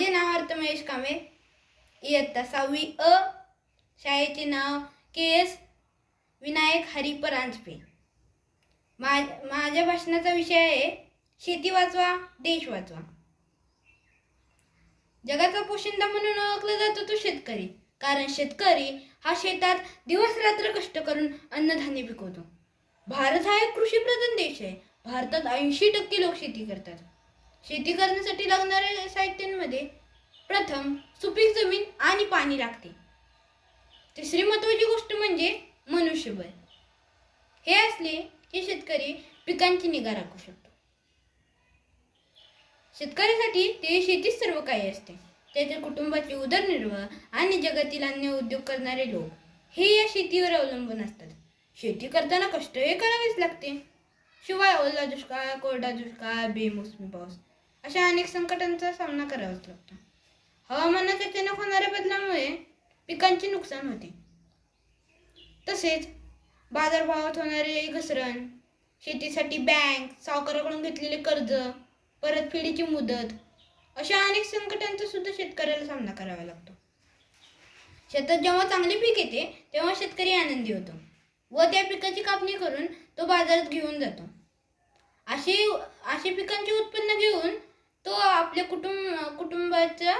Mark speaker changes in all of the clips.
Speaker 1: माझे नाव अर्थ महेश कांबळे, इयत्ता 6वी अ. शाळेचे नाव के.एस. विनायक हरी परांजपे. माझ्या भाषणाचा विषय आहे शेती वाचवा देश वाचवा. जगाचा पोशिंदा म्हणून ओळखला जातो तो शेतकरी, कारण शेतकरी हा शेतात दिवस रात्र कष्ट करून अन्नधान्य पिकवतो. भारत हा एक कृषीप्रधान देश आहे. भारतात 80% लोक शेती करतात. शेती करण्यासाठी लागणाऱ्या साहित्यांमध्ये प्रथम सुपीक जमीन आणि पाणी लागते. तिसरी महत्त्वाची गोष्ट म्हणजे मनुष्यबळ. हे असले की शेतकरी पिकांची निगा राखू शकतो. शेतकऱ्यासाठी ते शेतीच सर्व काही असते. त्याच्या कुटुंबाची उदरनिर्वाह आणि जगातील अन्य उद्योग करणारे लोक हे या शेतीवर अवलंबून असतात. शेती करताना कष्टही करावेच लागते. शिवाय ओला दुष्काळ, कोरडा दुष्काळ, बेमोसमी पाऊस अशा अनेक संकटांचा सामना करावाच लागतो. हवामानात अचानक होणाऱ्या बदलामुळे पिकांचे नुकसान होते. तसेच बाजारभावात होणारे घसरण, शेतीसाठी बँक, सावकाराकडून घेतलेले कर्ज, परतफेडीची मुदत अशा अनेक संकटांचा सुद्धा शेतकऱ्याला सामना करावा लागतो. शेतात जेव्हा चांगले पीक येते तेव्हा शेतकरी आनंदी होतो व त्या पिकाची कापणी करून तो बाजारात घेऊन जातो. असे पिकांचे उत्पन्न घेऊन तो आपल्या कुटुंबाचा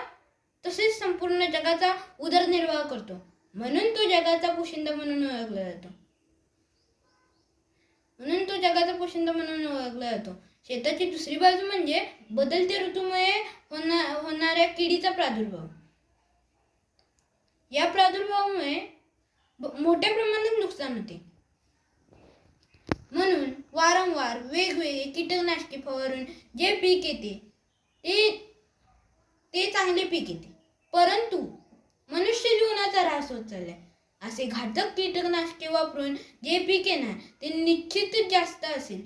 Speaker 1: तसेच संपूर्ण जगाचा उदरनिर्वाह करतो. म्हणून तो जगाचा पोशिंदा म्हणून ओळखला जातो. शेताची दुसरी बाजू म्हणजे बदलत्या ऋतूमुळे होणाऱ्या किडीचा प्रादुर्भाव. या प्रादुर्भावामुळे मोठ्या प्रमाणात नुकसान होते. म्हणून वारंवार वेगवेगळे कीटकनाशके फवारून जे पीक येते ते चांगले पीक येते. परंतु मनुष्य जीवनाचा ऱ्हास होत चाललाय. असे घातक कीटकनाशके वापरून जे पीक येणार ते निश्चितच जास्त असेल,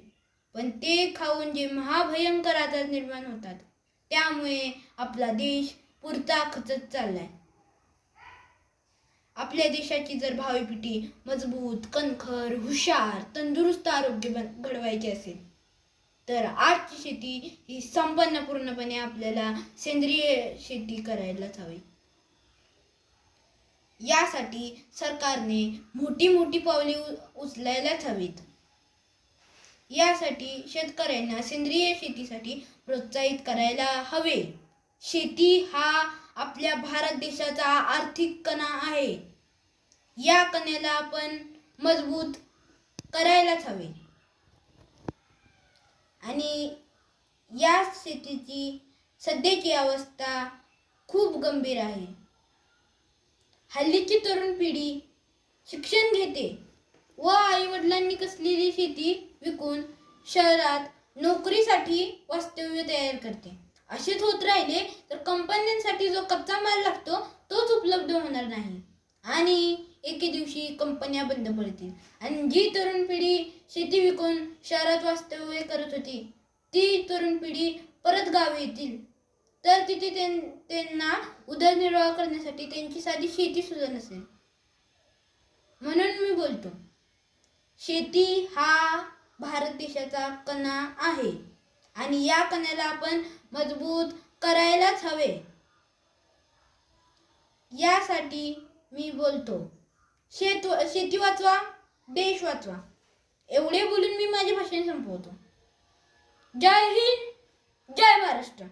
Speaker 1: पण ते खाऊन जे महाभयंकर आजार निर्माण होतात त्यामुळे आपला देश पुरता खचत चाललाय. आपल्या देशाची जर भावी पिढी मजबूत, कणखर, हुशार, तंदुरुस्त आरोग्य घडवायचे असेल तर आजची शेती ही संपन्न पूर्णपणे आपल्याला सेंद्रिय शेती करायलाच हवी. यासाठी सरकारने मोठी पावले उचलायलाच हवीत. यासाठी शेतकऱ्यांना सेंद्रिय शेतीसाठी प्रोत्साहित करायला हवे. शेती हा आपल्या भारत देशाचा आर्थिक कणा आहे. या कण्याला आपण मजबूत करायलाच हवे. आणि या शेतीची सध्याची अवस्था खूप गंभीर आहे. हल्लीची तरुण पिढी शिक्षण घेते व आई वडिलांनी कसलेली शेती विकून शहरात नोकरीसाठी वास्तव्य तयार करते. असेच होत राहिले तर कंपन्यांसाठी जो कच्चा माल लागतो तोच उपलब्ध होणार नाही आणि एके दिवशी कंपन्या बंद पडतील आणि जी तरुण पिढी शेती विकून शहरात वास्तव्य करत होती ती तरुण पिढी परत गावी येतील तर तिथे त्यांना उदरनिर्वाह करण्यासाठी त्यांची साधी शेती सुद्धा नसेल. म्हणून मी बोलतो, शेती हा भारत देशाचा कणा आहे आणि या कण्याला आपण मजबूत करायलाच हवे. यासाठी मी बोलतो, शेती वाचवा देश वाचवा. एवढे बोलून मी माझे भाषण संपवतो. जय हिंद, जय महाराष्ट्र.